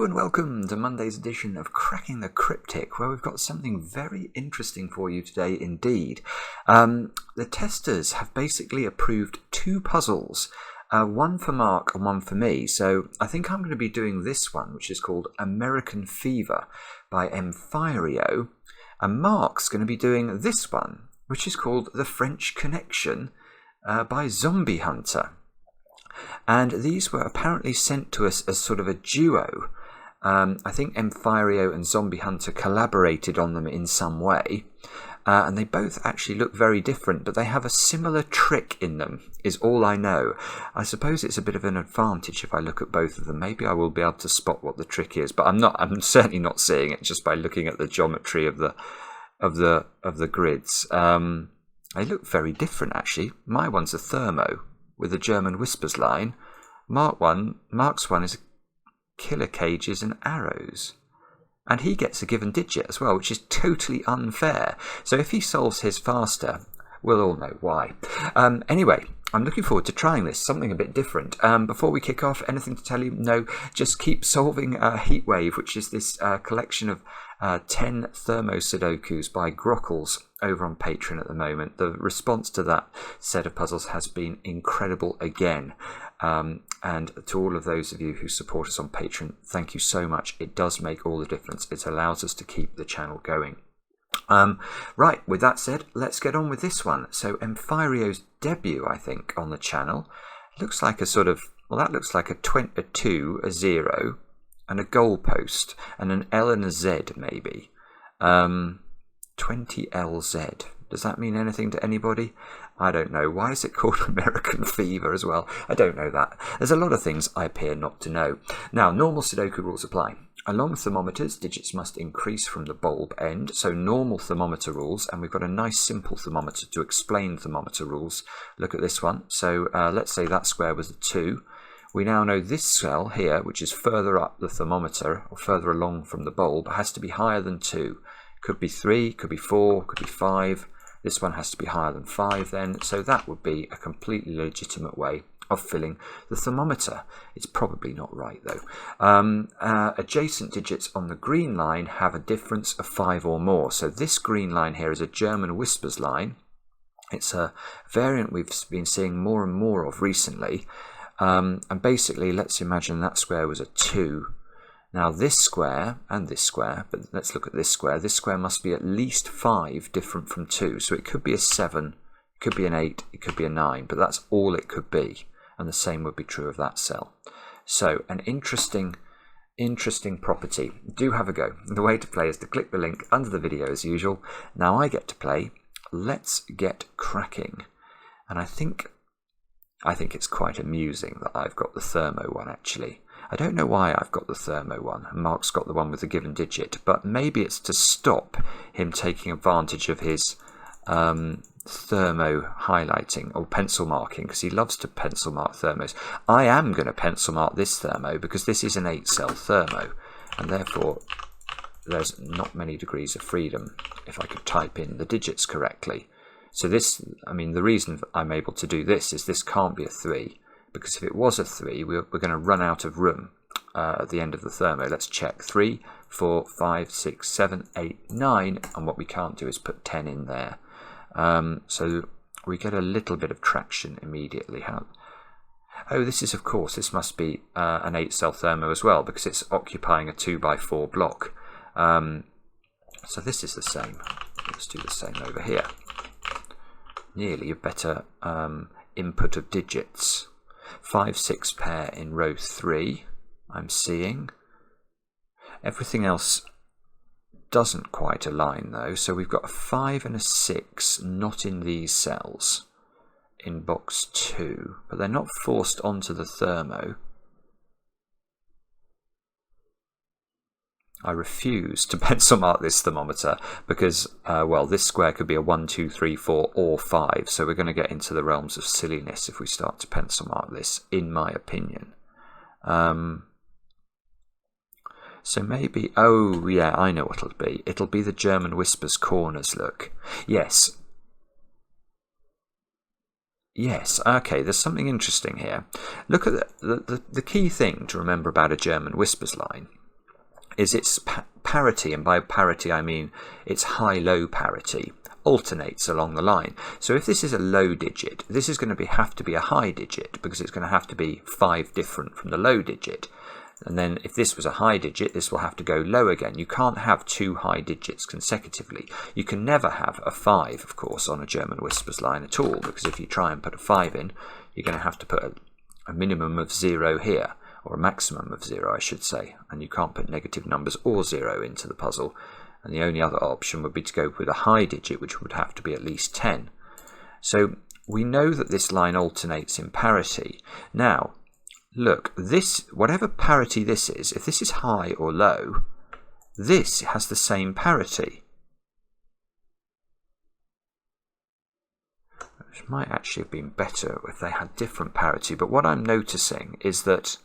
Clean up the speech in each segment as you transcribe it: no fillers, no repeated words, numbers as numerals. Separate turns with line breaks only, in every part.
Hello and welcome to Monday's edition of Cracking the Cryptic, where we've got something very interesting for you today indeed. The testers have basically approved two puzzles, one for Mark and one for me. So I think I'm going to be doing this one, which is called Am5rican F5ver by Emphyrio, and Mark's going to be doing this one, which is called the French Connection by Zombie Hunter. And these were apparently sent to us as sort of a duo. I think Emphyrio and Zombie Hunter collaborated on them in some way. And they both actually look very different, but they have a similar trick in them, is all I know. I suppose it's a bit of an advantage if I look at both of them. Maybe I will be able to spot what the trick is, but I'm certainly not seeing it just by looking at the geometry of the grids. They look very different actually. My one's a Thermo with a German whispers line. Mark's one is killer cages and arrows. And he gets a given digit as well, which is totally unfair. So if he solves his faster, we'll all know why. Anyway, I'm looking forward to trying this, something a bit different. Before we kick off, anything to tell you? No, just keep solving Heatwave, which is this collection of 10 Thermo Sudokus by Grockles over on Patreon at the moment. The response to that set of puzzles has been incredible again. And to all of those of you who support us on Patreon, thank you so much. It does make all the difference. It allows us to keep the channel going. Right, with that said, let's get on with this one. So Emphyrio's debut, I think, on the channel looks like a sort of, well, that looks like a 2, a 0, and a goalpost, and an L and a Z maybe. 20LZ. Does that mean anything to anybody? I don't know. Why is it called Am5rican F5ver as well? I don't know that. There's a lot of things I appear not to know. Now, normal Sudoku rules apply. Along thermometers, digits must increase from the bulb end. So normal thermometer rules, and we've got a nice simple thermometer to explain thermometer rules. Look at this one. So let's say that square was a 2. We now know this cell here, which is further up the thermometer, or further along from the bulb, has to be higher than 2. Could be 3, could be 4, could be 5. This one has to be higher than 5 then, so that would be a completely legitimate way of filling the thermometer. It's probably not right though. Adjacent digits on the green line have a difference of 5 or more. So this green line here is a German whispers line. It's a variant we've been seeing more and more of recently. And basically, let's imagine that square was a 2. Now this square and this square, but let's look at this square. This square must be at least 5 different from 2. So it could be a 7, it could be an 8, it could be a 9, but that's all it could be. And the same would be true of that cell. So an interesting property. Do have a go. The way to play is to click the link under the video as usual. Now I get to play. Let's get cracking. And I think it's quite amusing that I've got the Thermo one actually. I don't know why I've got the Thermo one, and Mark's got the one with a given digit, but maybe it's to stop him taking advantage of his Thermo highlighting or pencil marking, because he loves to pencil mark Thermos. I am going to pencil mark this Thermo because this is an 8-cell Thermo, and therefore there's not many degrees of freedom if I could type in the digits correctly. So this, I mean, the reason I'm able to do this is this can't be a 3. Because if it was a 3, we're going to run out of room at the end of the Thermo. Let's check. 3, 4, 5, 6, 7, 8, 9. And what we can't do is put 10 in there. So we get a little bit of traction immediately. Oh, this is, of course, this must be an 8-cell Thermo as well, because it's occupying a 2x4 block. So this is the same. Let's do the same over here. Nearly a better input of digits. 5, 6 pair in row 3, I'm seeing. Everything else doesn't quite align though, so we've got a 5 and a 6 not in these cells in box 2, but they're not forced onto the Thermo. I refuse to pencil mark this thermometer because, well, this square could be a 1, 2, 3, 4 or 5. So we're going to get into the realms of silliness if we start to pencil mark this, in my opinion. So maybe, oh yeah, I know what it'll be. It'll be the German whispers corners look. Yes. Yes, okay, there's something interesting here. Look at the key thing to remember about a German whispers line is its parity, and by parity I mean its high-low parity, alternates along the line. So if this is a low digit, this is going to have to be a high digit, because it's going to have to be 5 different from the low digit. And then if this was a high digit, this will have to go low again. You can't have 2 high digits consecutively. You can never have a 5, of course, on a German whispers line at all, because if you try and put a 5 in, you're going to have to put a minimum of 0 here, or a maximum of 0, I should say. And you can't put negative numbers or 0 into the puzzle. And the only other option would be to go with a high digit, which would have to be at least 10. So we know that this line alternates in parity. Now, look, this, whatever parity this is, if this is high or low, this has the same parity. Which might actually have been better if they had different parity, but what I'm noticing is that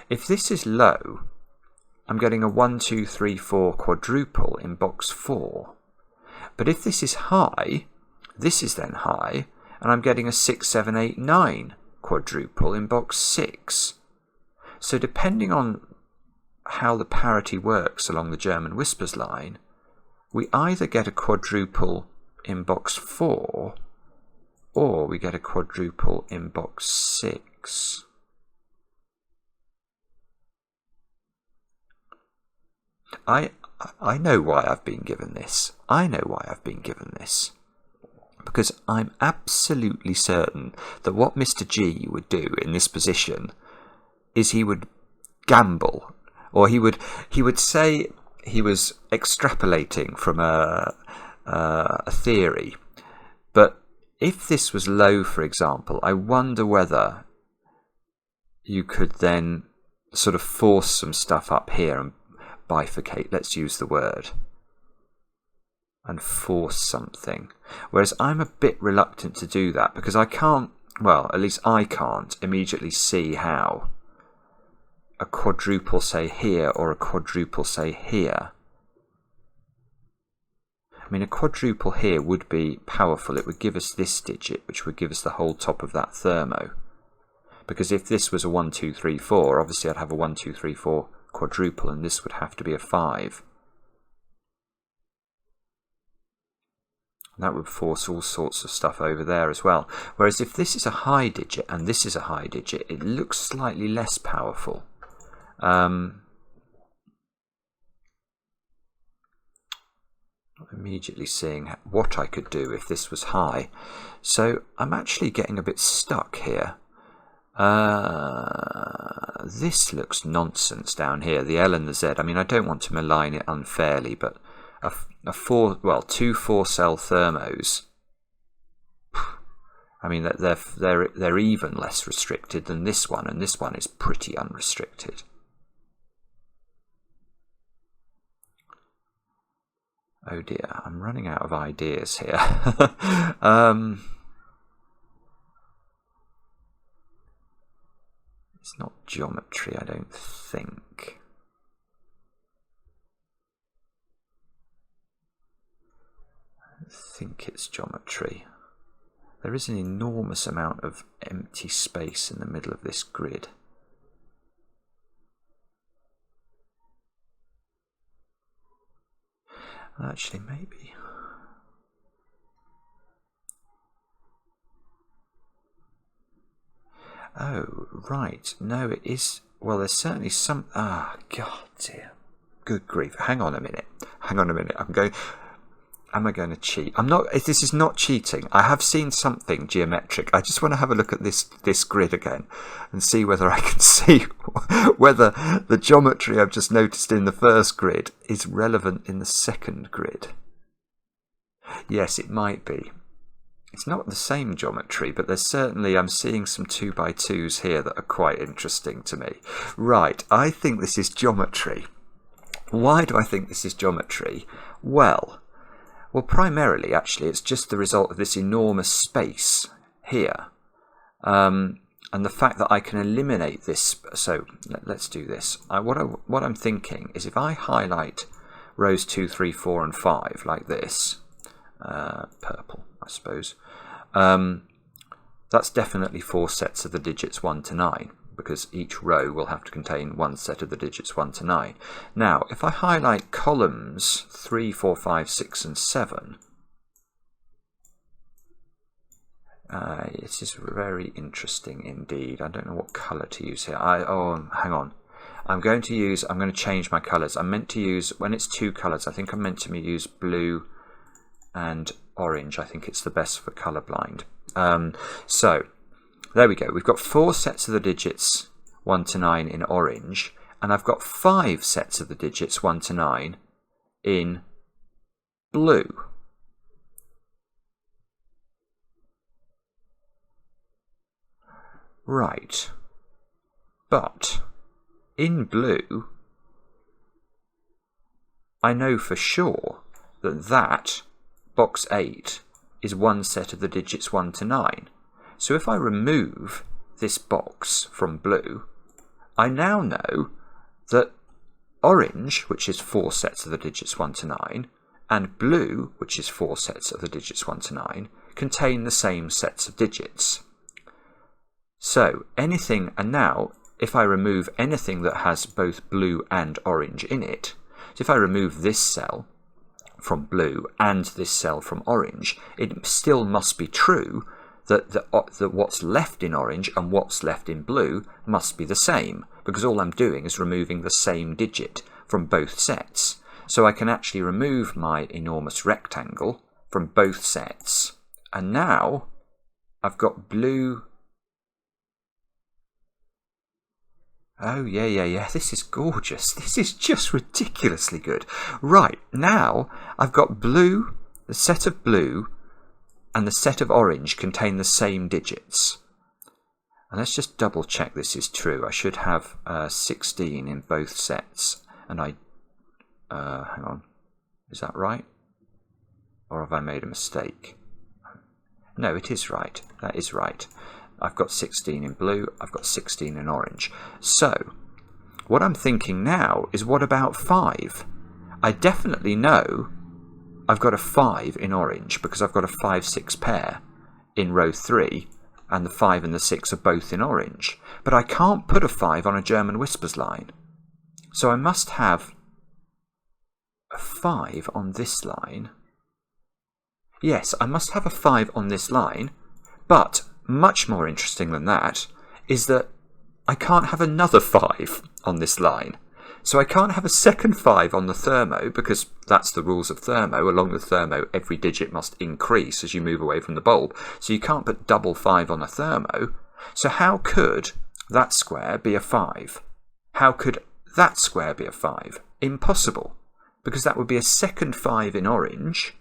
if this is low, I'm getting a 1, 2, 3, 4 quadruple in box 4. But if this is high, this is then high, and I'm getting a 6, 7, 8, 9 quadruple in box 6. So depending on how the parity works along the German whispers line, we either get a quadruple in box 4 or we get a quadruple in box 6. I know why I've been given this. I know why I've been given this. Because I'm absolutely certain that what Mr. G would do in this position is he would gamble, or he would say he was extrapolating from a theory. But if this was low, for example, I wonder whether you could then sort of force some stuff up here and bifurcate, let's use the word, and force something. Whereas I'm a bit reluctant to do that, because I can't, well, at least I can't immediately see how a quadruple, say, here, or a quadruple, say, here. I mean, a quadruple here would be powerful. It would give us this digit, which would give us the whole top of that thermo. Because if this was a 1, 2, 3, 4, obviously I'd have a 1, 2, 3, 4 quadruple, and this would have to be a 5. That would force all sorts of stuff over there as well. Whereas if this is a high digit and this is a high digit, it looks slightly less powerful. Not immediately seeing what I could do if this was high. So I'm actually getting a bit stuck here. This looks nonsense down here, the L and the Z. I mean, I don't want to malign it unfairly, but two 4-cell thermos, I mean, they're even less restricted than this one, and this one is pretty unrestricted. Oh dear, I'm running out of ideas here. It's not geometry, I don't think. I don't think it's geometry. There is an enormous amount of empty space in the middle of this grid. Actually, maybe. Oh, right. No, it is. Well, there's certainly some. Ah, God dear. Good grief. Hang on a minute. Hang on a minute. Am I going to cheat? I'm not. This is not cheating. I have seen something geometric. I just want to have a look at this grid again and see whether I can see whether the geometry I've just noticed in the first grid is relevant in the second grid. Yes, it might be. It's not the same geometry, but there's certainly, I'm seeing some 2x2s here that are quite interesting to me. Right, I think this is geometry. Why do I think this is geometry? Well, primarily, actually, it's just the result of this enormous space here. And the fact that I can eliminate this. So let's do this. What I'm thinking is if I highlight rows 2, 3, 4, and 5 like this, purple, I suppose, that's definitely 4 sets of the digits 1 to 9, because each row will have to contain one set of the digits 1 to 9. Now, if I highlight columns 3, 4, 5, 6, and 7, this is very interesting indeed. I don't know what colour to use here. Hang on. I'm going to change my colours. I'm meant to use, when it's two colours, I think I'm meant to use blue and orange. I think it's the best for colourblind. So, there we go. We've got 4 sets of the digits 1 to 9 in orange, and I've got 5 sets of the digits 1 to 9 in blue. Right. But in blue, I know for sure that box 8 is one set of the digits 1 to 9. So if I remove this box from blue, I now know that orange, which is 4 sets of the digits 1 to 9, and blue, which is 4 sets of the digits 1 to 9, contain the same sets of digits. So anything, and now if I remove anything that has both blue and orange in it, so if I remove this cell from blue and this cell from orange, it still must be true that what's left in orange and what's left in blue must be the same, because all I'm doing is removing the same digit from both sets. So I can actually remove my enormous rectangle from both sets, and now I've got blue. Oh, yeah, this is gorgeous. This is just ridiculously good. Right, now I've got blue, the set of blue and the set of orange contain the same digits. And let's just double check this is true. I should have 16 in both sets. And hang on, is that right? Or have I made a mistake? No, it is right. That is right. I've got 16 in blue, I've got 16 in orange. So, what I'm thinking now is, what about 5? I definitely know I've got a 5 in orange because I've got a 5-6 pair in row 3, and the 5 and the 6 are both in orange. But I can't put a 5 on a German Whispers line. So I must have a 5 on this line. Yes, I must have a 5 on this line, but much more interesting than that is that I can't have another 5 on this line. So I can't have a second 5 on the Thermo, because that's the rules of Thermo. Along the Thermo, every digit must increase as you move away from the bulb. So you can't put double 5 on a Thermo. So how could that square be a 5? How could that square be a 5? Impossible, because that would be a second 5 in orange,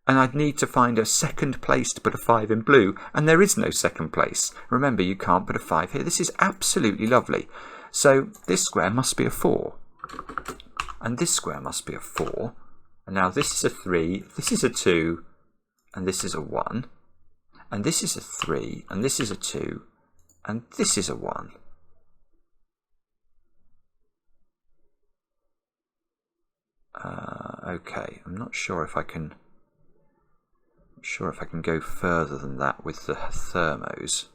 and I'd need to find a second place to put a 5 in blue, and there is no second place. Remember, you can't put a 5 here. This is absolutely lovely. So this square must be a 4, and this square must be a 4, and now this is a 3, this is a 2, and this is a 1, and this is a 3, and this is a 2, and this is a 1. Okay, I'm not sure if I can go further than that with the Thermos.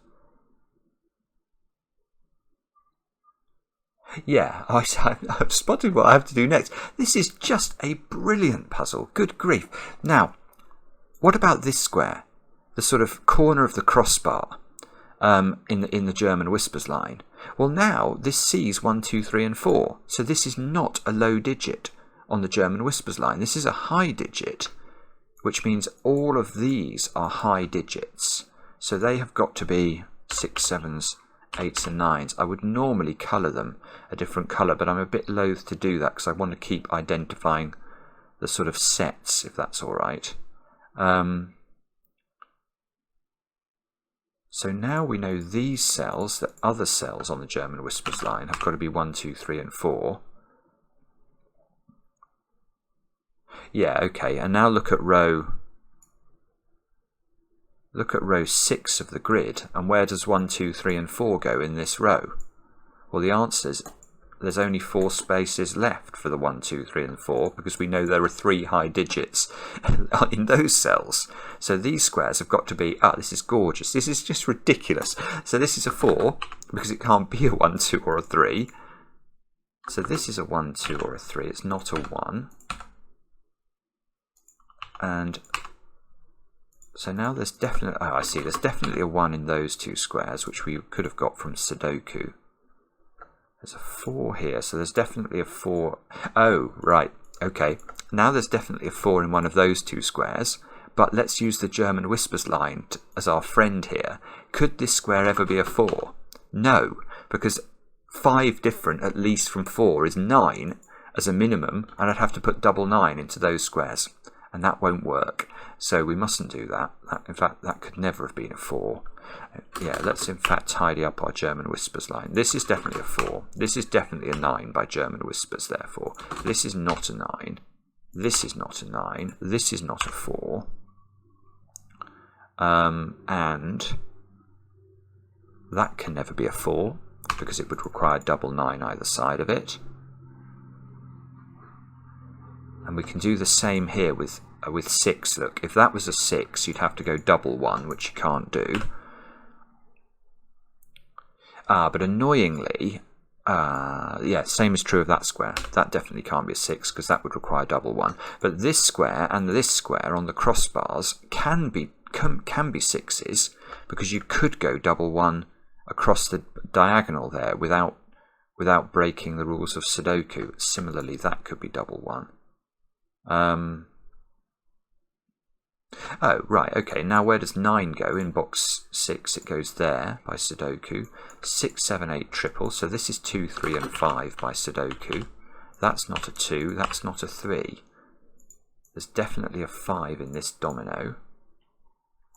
Yeah, I've spotted what I have to do next. This is just a brilliant puzzle. Good grief. Now, what about this square? The sort of corner of the crossbar in the German Whispers line. Well, now this sees 1, 2, 3, and 4. So this is not a low digit on the German Whispers line. This is a high digit, which means all of these are high digits. So they have got to be 6, 7s, 8s and 9s. I would normally colour them a different colour, but I'm a bit loath to do that because I want to keep identifying the sort of sets, if that's all right. So now we know these cells, the other cells on the German Whispers line, have got to be 1, 2, 3 and 4. Yeah, okay, and now look at row 6 of the grid, and where does 1, 2, 3 and 4 go in this row? Well, the answer is there's only 4 spaces left for the 1, 2, 3 and 4, because we know there are 3 high digits in those cells. So these squares have got to be, this is gorgeous, this is just ridiculous. So this is a 4, because it can't be a 1, 2 or a 3. So this is a 1, 2 or a 3, it's not a 1. And so now there's definitely, I see, there's definitely a 1 in those 2 squares, which we could have got from Sudoku. There's a 4 here, so there's definitely a 4. Oh, right, okay. Now there's definitely a 4 in one of those 2 squares, but let's use the German whispers line as our friend here. Could this square ever be a 4? No, because 5 different, at least from 4, is 9 as a minimum, and I'd have to put double 9 into those squares, and that won't work. So we mustn't do that. In fact, that could never have been a 4. Yeah, let's in fact tidy up our German whispers line. This is definitely a 4. This is definitely a 9 by German whispers, therefore. This is not a 9. This is not a 9. This is not a 4. And that can never be a 4, because it would require double 9 either side of it. And we can do the same here with 6. Look, if that was a 6, you'd have to go double 1, which you can't do. But annoyingly, yeah, same is true of that square. That definitely can't be a 6, because that would require double 1. But this square and this square on the crossbars can be 6s, because you could go double 1 across the diagonal there without breaking the rules of Sudoku. Similarly, that could be double 1. Oh, right, okay, now where does 9 go? In box 6, it goes there by Sudoku. 6, 7, 8, triple, so this is 2, 3 and 5 by Sudoku. That's not a 2, that's not a 3. There's definitely a 5 in this domino.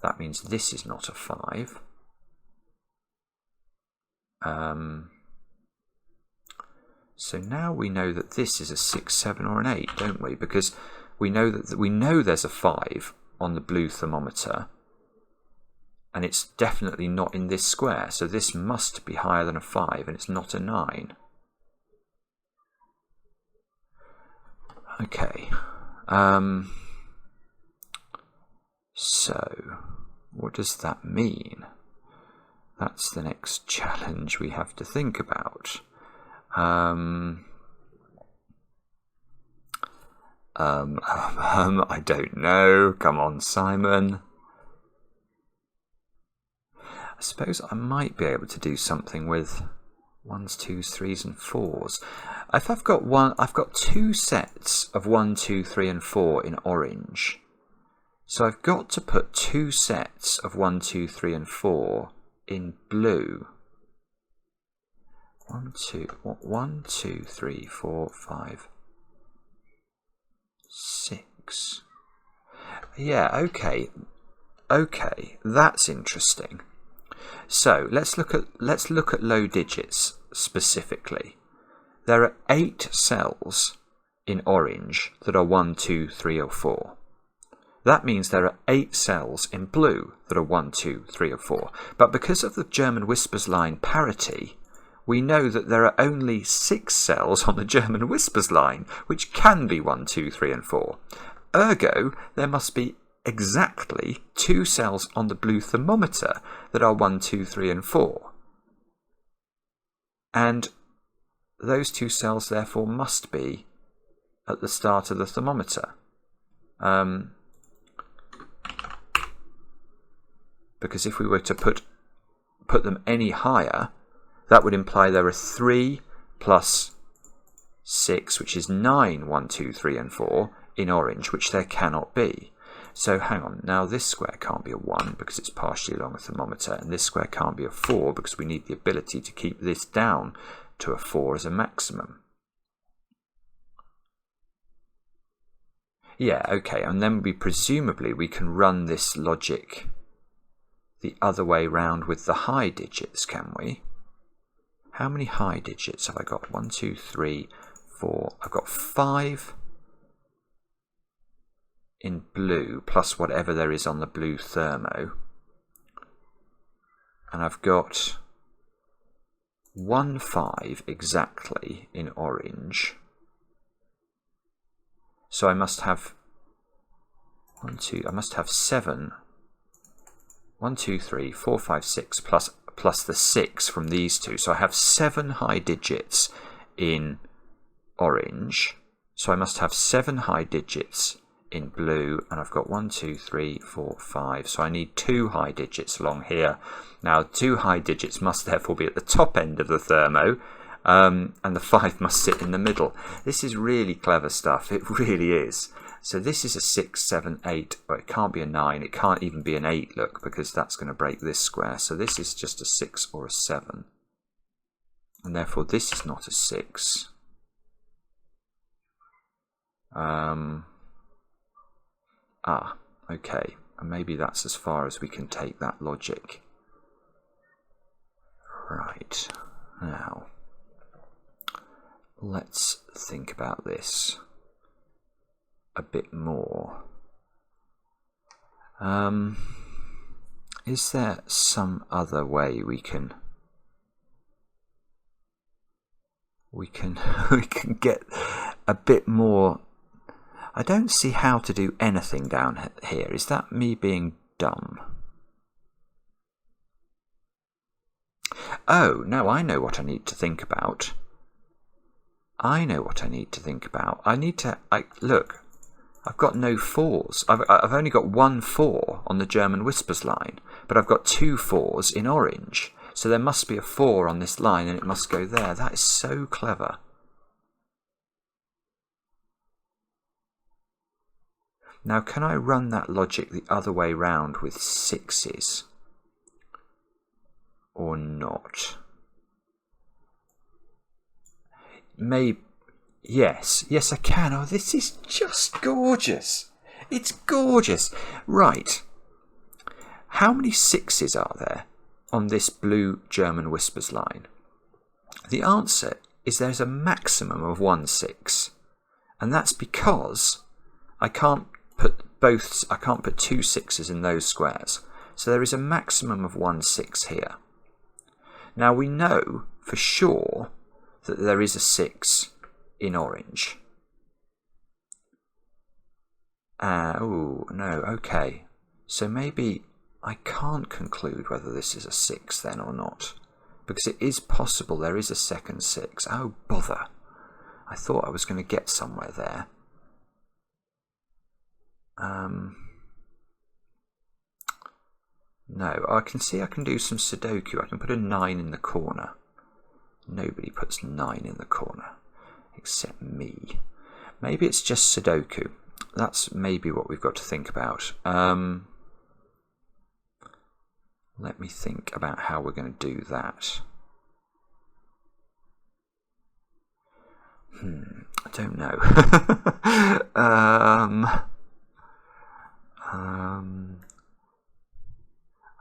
That means this is not a 5. So now we know that this is a 6, 7 or an 8, don't we? Because we know there's a 5 on the blue thermometer, and it's definitely not in this square, so this must be higher than a 5, and it's not a 9. Okay, so what does that mean? That's the next challenge we have to think about. I don't know. Come on, Simon. I suppose I might be able to do something with 1s, 2s, 3s and 4s. If I've got 2 sets of 1, 2, 3 and 4 in orange. So I've got to put 2 sets of 1, 2, 3 and 4 in blue. 1, 2, 3, 4, 5, 6. Yeah, okay, that's interesting. So let's look at low digits specifically. There are 8 cells in orange that are 1, 2, 3 or 4. That means there are 8 cells in blue that are 1, 2, 3 or 4. But because of the German whispers line parity, we know that there are only 6 cells on the German whispers line, which can be 1, 2, 3 and 4. Ergo, there must be exactly 2 cells on the blue thermometer that are 1, 2, 3 and 4. And those 2 cells therefore must be at the start of the thermometer. Because if we were to put them any higher, that would imply there are 3 plus 6, which is 9, 1, 2, 3 and 4 in orange, which there cannot be. So hang on, now this square can't be a 1 because it's partially along a thermometer, and this square can't be a 4 because we need the ability to keep this down to a 4 as a maximum. Yeah, okay, and then presumably we can run this logic the other way round with the high digits, can we? How many high digits have I got? 1, 2, 3, 4. I've got 5 in blue, plus whatever there is on the blue thermo. And I've got 1.5 exactly in orange. So I must have I must have 7. 1, 2, 3, 4, 5, 6 plus the 6 from these two. So I have 7 high digits in orange. So I must have 7 high digits in blue, and I've got 1, 2, 3, 4, 5. So I need 2 high digits along here. Now 2 high digits must therefore be at the top end of the thermo, and the 5 must sit in the middle. This is really clever stuff. It really is. So this is a 6, 7, 8. Well, it can't be a 9. It can't even be an 8, look, because that's going to break this square. So this is just a 6 or a 7. And therefore this is not a 6. Okay. And maybe that's as far as we can take that logic. Right. Now, let's think about this a bit more. Is there some other way we can get a bit more? I don't see how to do anything down here. Is that me being dumb? Oh, no, I know what I need to think about. I need to, look, I've got no 4s. I've only got 1 4 on the German Whispers line, but I've got 2 4s in orange. So there must be a 4 on this line and it must go there. That is so clever. Now, can I run that logic the other way round with 6s? Or not? Maybe. Yes, I can. Oh, this is just gorgeous. It's gorgeous. Right. How many 6s are there on this blue German Whispers line? The answer is there's a maximum of 1 6. And that's because I can't put 2 6s in those squares. So there is a maximum of 1 6 here. Now we know for sure that there is a 6 in orange. Oh, no, okay. So maybe I can't conclude whether this is a 6 then or not. Because it is possible there is a second 6. Oh, bother. I thought I was going to get somewhere there. No, I can see I can do some Sudoku. I can put a 9 in the corner. Nobody puts 9 in the corner. Except me. Maybe it's just Sudoku. That's maybe what we've got to think about. Let me think about how we're going to do that. I don't know.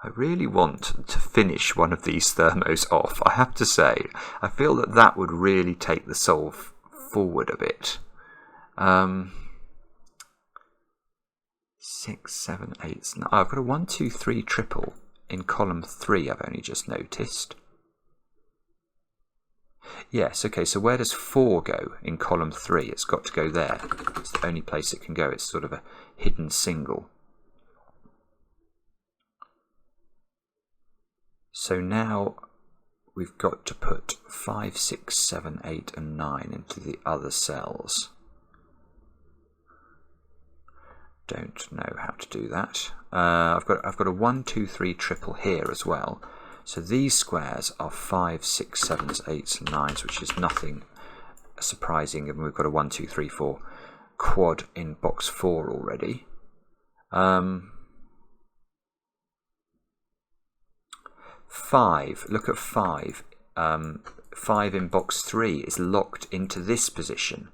I really want to finish one of these thermos off. I have to say, I feel that that would really take the solve forward a bit. 6, 7, 8, 9. I've got a 1, 2, 3 triple in column 3. I've only just noticed. Yes, okay. So where does 4 go in column 3? It's got to go there. It's the only place it can go. It's sort of a hidden single. So now we've got to put 5, 6, 7, 8 and 9 into the other cells. Don't know how to do that. I've got a 1, 2, 3 triple here as well. So these squares are 5, 6, 7s, 8s and 9s, which is nothing surprising, and we've got a 1, 2, 3, 4 quad in box 4 already. 5, look at 5. 5 in box 3 is locked into this position.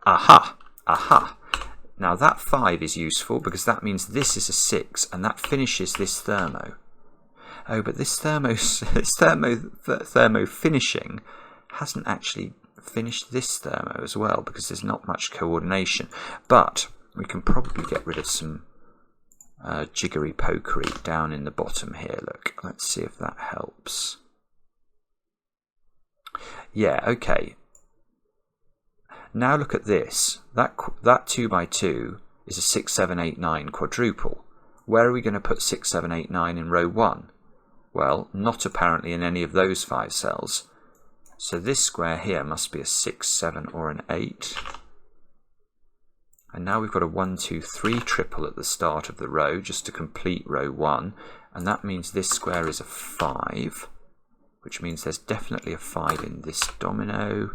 Aha! Aha! Now that 5 is useful because that means this is a 6 and that finishes this thermo. Oh, but this thermo finishing hasn't actually finished this thermo as well because there's not much coordination. But we can probably get rid of some jiggery pokery down in the bottom here. Look, let's see if that helps. Yeah, okay. Now look at this. That 2x2 is a 6, 7, 8, 9 quadruple. Where are we going to put 6, 7, 8, 9 in row 1? Well, not apparently in any of those 5 cells. So this square here must be a 6, 7 or an 8. And now we've got a 1, 2, 3 triple at the start of the row just to complete row 1. And that means this square is a 5, which means there's definitely a 5 in this domino,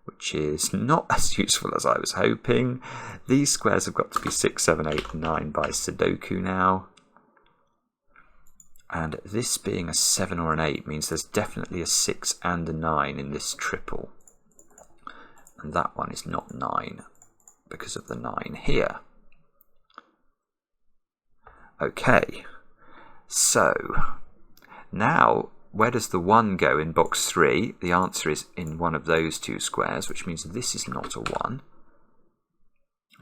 which is not as useful as I was hoping. These squares have got to be 6, 7, 8, 9 by Sudoku now. And this being a 7 or an 8 means there's definitely a 6 and a 9 in this triple. And that one is not 9 because of the 9 here. Okay, so now where does the 1 go in box 3? The answer is in one of those 2 squares, which means this is not a 1.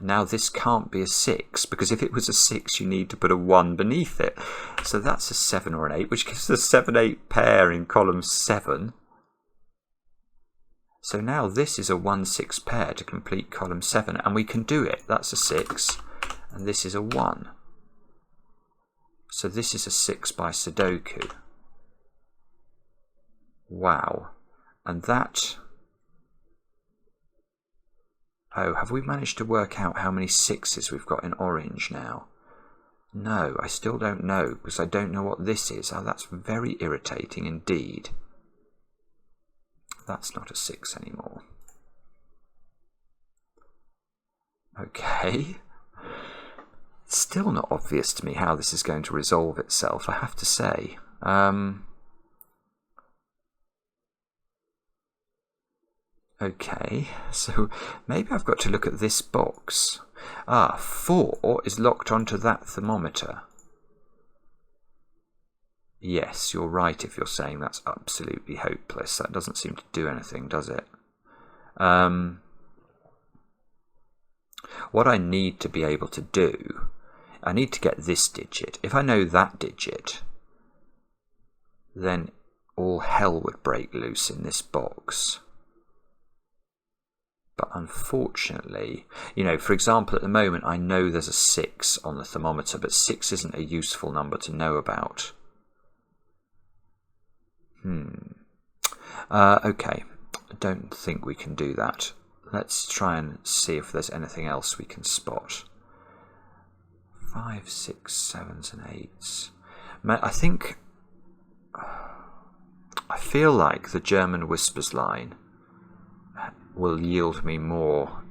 Now this can't be a 6, because if it was a 6 you need to put a 1 beneath it. So that's a 7 or an 8, which gives us a 7-8 pair in column 7. So now this is a 1-6 pair to complete column 7, and we can do it. That's a 6, and this is a 1. So this is a 6 by Sudoku. Wow. And that... Oh, have we managed to work out how many 6s we've got in orange now? No, I still don't know, because I don't know what this is. Oh, that's very irritating indeed. That's not a 6 anymore. Okay. Still not obvious to me how this is going to resolve itself, I have to say. Okay, so maybe I've got to look at this box. 4 is locked onto that thermometer. Yes, you're right if you're saying that's absolutely hopeless. That doesn't seem to do anything, does it? What I need to be able to do, I need to get this digit. If I know that digit, then all hell would break loose in this box. But unfortunately, you know, for example, at the moment I know there's a 6 on the thermometer, but 6 isn't a useful number to know about. Okay, I don't think we can do that. Let's try and see if there's anything else we can spot. 5, 6, 7s and 8s. I feel like the German whispers line will yield me more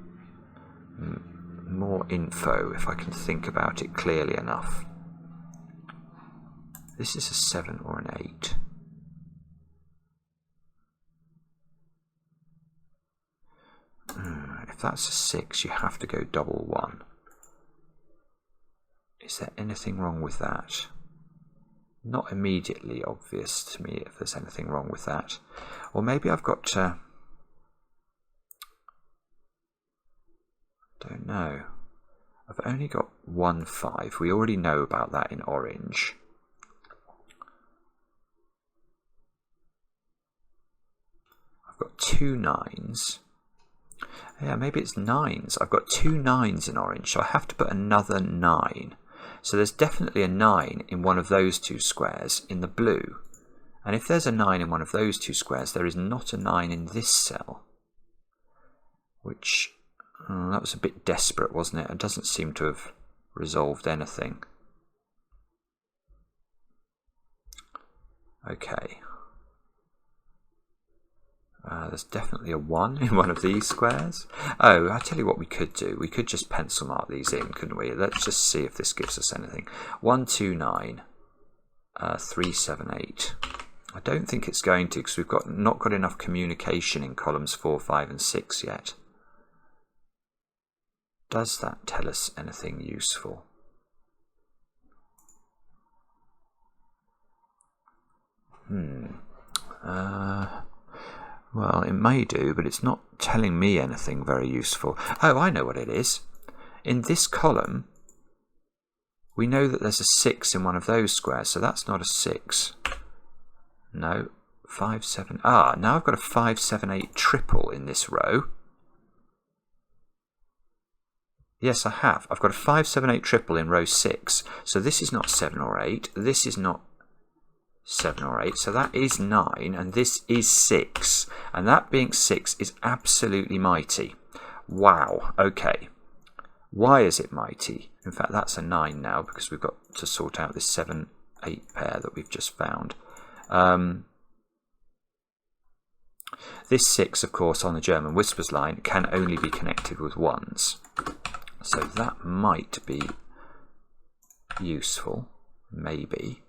info if I can think about it clearly enough. This is a 7 or an 8. If that's a 6, you have to go double 1. Is there anything wrong with that? Not immediately obvious to me if there's anything wrong with that. Or maybe I've got to... don't know. I've only got 1 5. We already know about that in orange. I've got 2 9s. Yeah, maybe it's 9s. I've got 2 9s in orange, so I have to put another 9. So there's definitely a 9 in one of those 2 squares in the blue. And if there's a 9 in one of those 2 squares, there is not a 9 in this cell. Which... that was a bit desperate, wasn't it? It doesn't seem to have resolved anything. Okay. There's definitely a 1 in one of these squares. Oh, I'll tell you what we could do. We could just pencil mark these in, couldn't we? Let's just see if this gives us anything. 1, 2, 9. 3, 7, 8. I don't think it's going to, because we've not got enough communication in columns 4, 5 and 6 yet. Does that tell us anything useful? Well, it may do, but it's not telling me anything very useful. Oh, I know what it is. In this column, we know that there's a 6 in one of those squares, so that's not a 6. No, 5, 7. Ah, now I've got a 5, 7, 8 triple in this row. Yes, I have. I've got a 5, 7, 8 triple in row 6. So this is not 7 or 8. This is not 7 or 8. So that is 9. And this is 6. And that being 6 is absolutely mighty. Wow. Okay. Why is it mighty? In fact, that's a 9 now because we've got to sort out this 7, 8 pair that we've just found. This 6, of course, on the German Whispers line can only be connected with 1s. So that might be useful, maybe.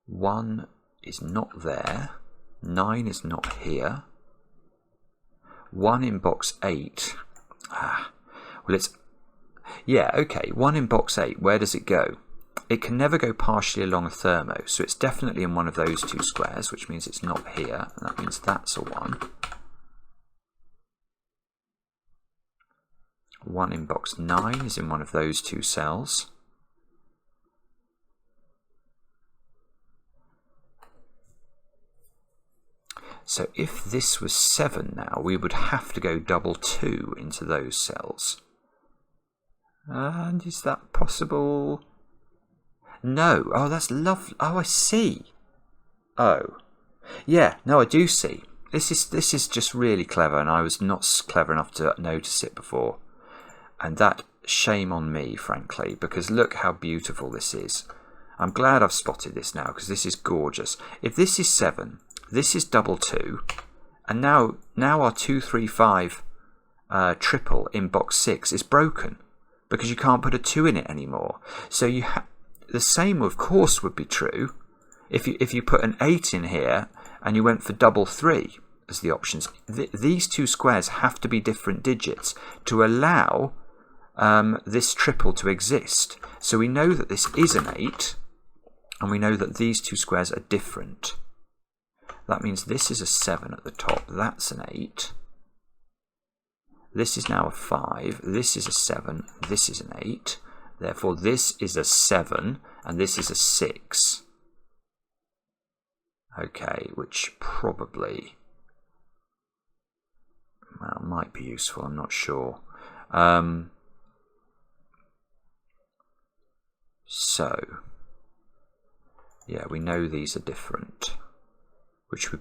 1 is not there. 9 is not here. 1 in box 8. Well, it's... Yeah, okay, 1 in box 8, where does it go? It can never go partially along a thermo, so it's definitely in one of those 2 squares, which means it's not here, and that means that's a 1. 1 in box 9 is in one of those 2 cells. So if this was 7 now, we would have to go double 2 into those cells. And is that possible? No. Oh, that's lovely. Oh, I see. Oh. Yeah, no, I do see. This is just really clever, and I was not clever enough to notice it before. And that, shame on me, frankly, because look how beautiful this is. I'm glad I've spotted this now, because this is gorgeous. If this is 7, this is double 2, and now our 2, 3, 5 triple in box 6 is broken, because you can't put a 2 in it anymore. So you the same, of course, would be true if you put an 8 in here and you went for double 3 as the options. These 2 squares have to be different digits to allow this triple to exist. So we know that this is an 8, and we know that these 2 squares are different. That means this is a 7 at the top, that's an 8. This is now a 5, this is a 7, this is an 8. Therefore this is a 7, and this is a 6. Okay, which probably might be useful, I'm not sure. So, yeah, we know these are different, which we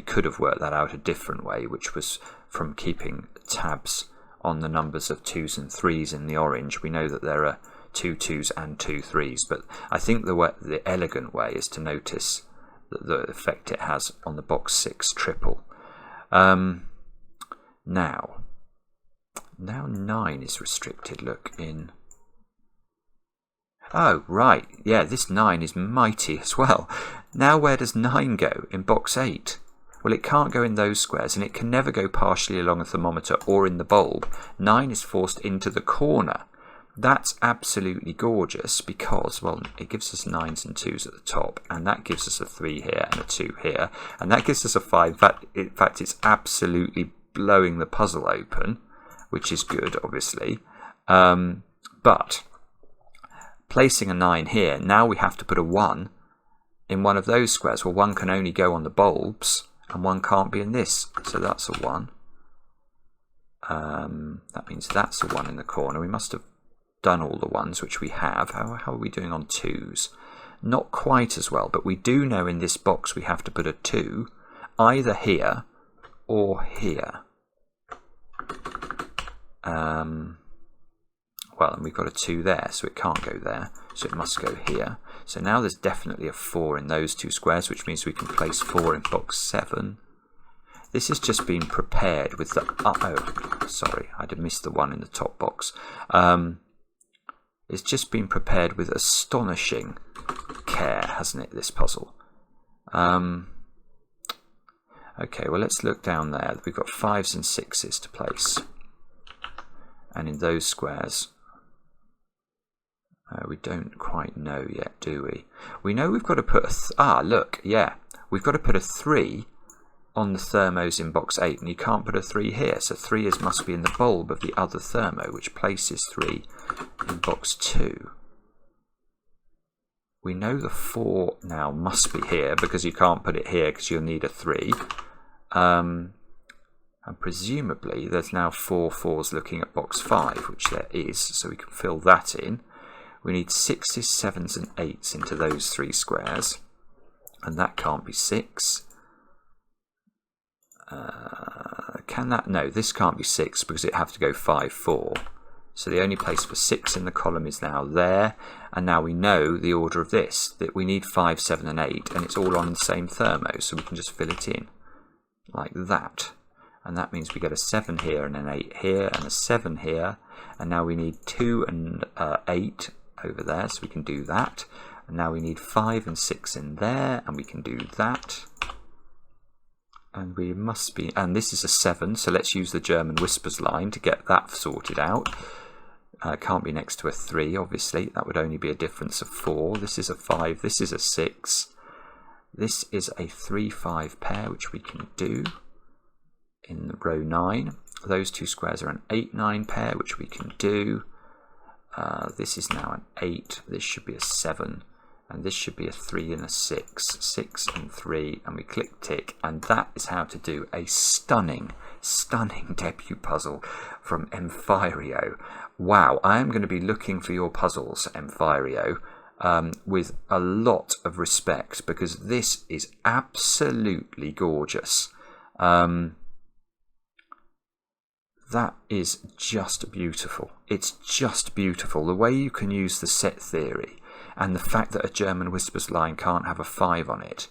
could have worked that out a different way, which was from keeping tabs on the numbers of 2s and 3s in the orange. We know that there are 2 2s and 2 3s, but I think the elegant way is to notice the effect it has on the box 6 triple. Now 9 is restricted, look, in... Oh, right, yeah, this 9 is mighty as well. Now where does 9 go in box 8? Well, it can't go in those squares, and it can never go partially along a thermometer or in the bulb. 9 is forced into the corner. That's absolutely gorgeous because, well, it gives us 9s and 2s at the top, and that gives us a 3 here and a 2 here, and that gives us a 5. In fact, it's absolutely blowing the puzzle open, which is good, obviously. But placing a 9 here, now we have to put a 1 in one of those squares. Well, 1 can only go on the bulbs, and 1 can't be in this, so that's a 1. That means that's a 1 in the corner. We must have done all the 1s, which we have. How are we doing on 2s? Not quite as well, but we do know in this box we have to put a 2 either here or here. Well, and we've got a 2 there, so it can't go there, so it must go here. So now there's definitely a 4 in those 2 squares, which means we can place 4 in box 7. This has just been prepared with the... Oh, sorry, I'd have missed the 1 in the top box. It's just been prepared with astonishing care, hasn't it, this puzzle? Okay, well, let's look down there. We've got 5s and 6s to place. And in those squares... we don't quite know yet, do we? We know we've got to put a... look, yeah. We've got to put a 3 on the thermos in box 8, and you can't put a 3 here. So 3 must be in the bulb of the other thermo, which places 3 in box 2. we know the 4 now must be here, because you can't put it here because you'll need a 3. And presumably there's now 4 4s looking at box 5, which there is, so we can fill that in. We need 6s, 7s and 8s into those 3 squares, and that can't be 6. Can that? No, this can't be 6 because it have to go 5 4. So the only place for 6 in the column is now there, and now we know the order of this, that we need 5, 7 and 8, and it's all on the same thermo, so we can just fill it in like that. And that means we get a 7 here and an 8 here and a 7 here, and now we need 2 and 8 over there, so we can do that. And now we need 5 and 6 in there, and we can do that. And we must be, and this is a 7, so let's use the German whispers line to get that sorted out. Can't be next to a 3, obviously. That would only be a difference of 4. This is a 5, this is a 6. This is a 3 5 pair, which we can do in the row 9. Those 2 squares are an 8 9 pair, which we can do. This is now an 8. This should be a 7. And this should be a 3 and a 6. 6 and 3. And we click tick. And that is how to do a stunning debut puzzle from Emphyrio. Wow, I am going to be looking for your puzzles, Emphyrio, with a lot of respect, because this is absolutely gorgeous. That is just beautiful. It's just beautiful. The way you can use the set theory and the fact that a German whispers line can't have a 5 on it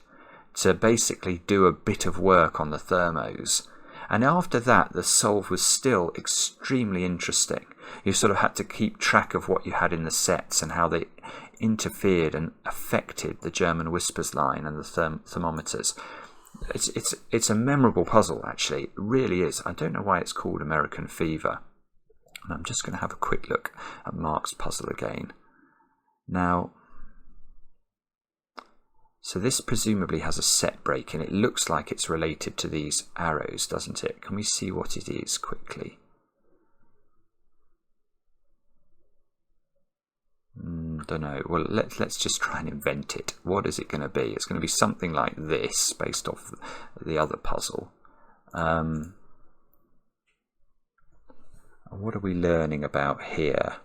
to basically do a bit of work on the thermos. And after that, the solve was still extremely interesting. You sort of had to keep track of what you had in the sets and how they interfered and affected the German whispers line and the thermometers. It's a memorable puzzle, actually. It really is. I don't know why it's called Am5rican F5ver. And I'm just going to have a quick look at Mark's puzzle again. Now, so this presumably has a set break, and it looks like it's related to these arrows, doesn't it? Can we see what it is quickly? Don't know. Well, let's just try and invent it. What is it going to be? It's going to be something like this, based off the other puzzle. What are we learning about here?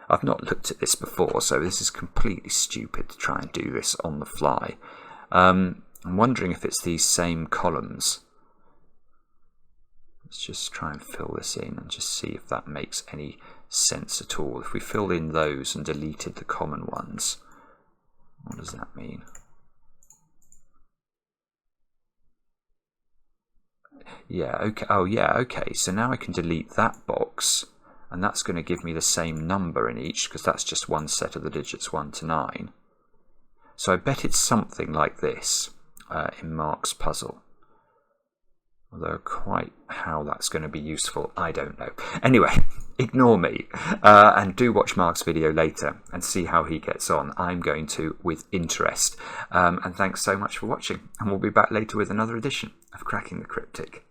I've not looked at this before, so this is completely stupid to try and do this on the fly. I'm wondering if it's these same columns. Let's just try and fill this in and just see if that makes any sense at all. If we filled in those and deleted the common ones, what does that mean? Yeah, okay. Oh yeah, okay. So now I can delete that box, and that's going to give me the same number in each, because that's just one set of the digits 1 to 9. So I bet it's something like this in Mark's puzzle. Although quite how that's going to be useful, I don't know. Anyway, ignore me and do watch Mark's video later and see how he gets on. I'm going to with interest. And thanks so much for watching. And we'll be back later with another edition of Cracking the Cryptic.